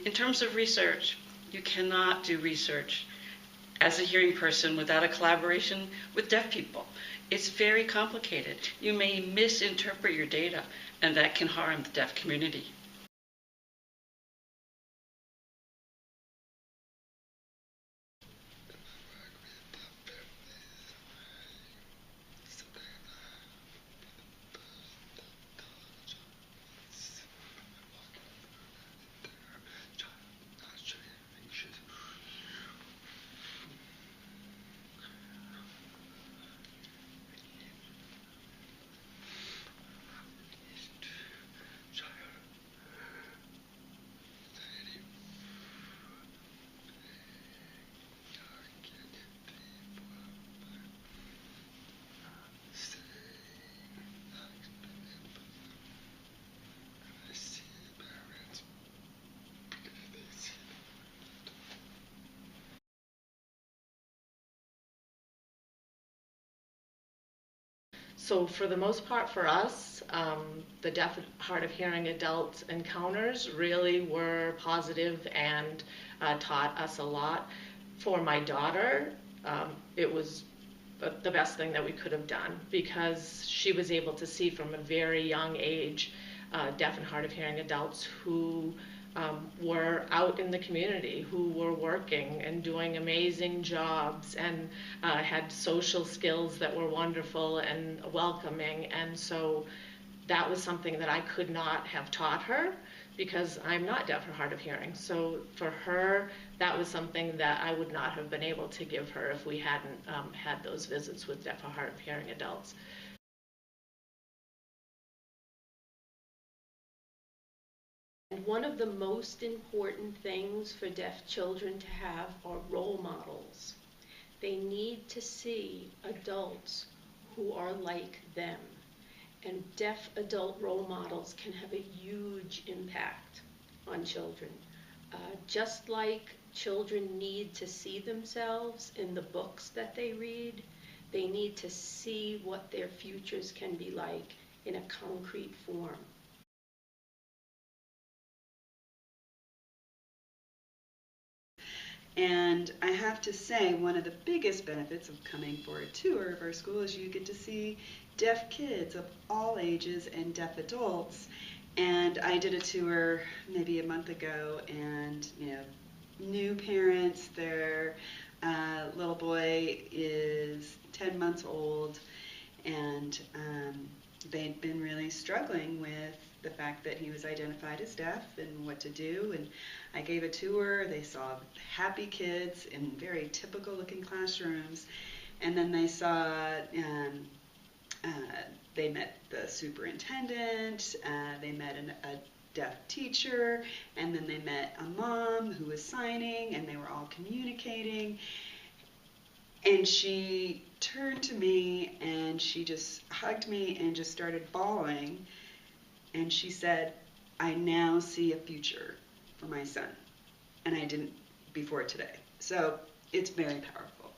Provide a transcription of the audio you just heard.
In terms of research, you cannot do research as a hearing person without a collaboration with deaf people. It's very complicated. You may misinterpret your data, and that can harm the deaf community. So for the most part for us, the deaf and hard of hearing adult encounters really were positive and taught us a lot. For my daughter, it was the best thing that we could have done, because she was able to see from a very young age deaf and hard of hearing adults who were out in the community, who were working and doing amazing jobs and had social skills that were wonderful and welcoming. And so that was something that I could not have taught her, because I'm not deaf or hard of hearing. So for her, that was something that I would not have been able to give her if we hadn't had those visits with deaf or hard of hearing adults. And one of the most important things for deaf children to have are role models. They need to see adults who are like them. And deaf adult role models can have a huge impact on children. Just like children need to see themselves in the books that they read, they need to see what their futures can be like in a concrete form. And I have to say, one of the biggest benefits of coming for a tour of our school is you get to see deaf kids of all ages and deaf adults. And I did a tour maybe a month ago, and new parents, their little boy is 10 months old, and they'd been really struggling with the fact that he was identified as deaf and what to do. And I gave a tour. They saw happy kids in very typical looking classrooms, and then they saw they met the superintendent, they met a deaf teacher, and then they met a mom who was signing, and they were all communicating. And she turned to me and she just hugged me and just started bawling. And she said, "I now see a future for my son." And I didn't before today. So it's very powerful.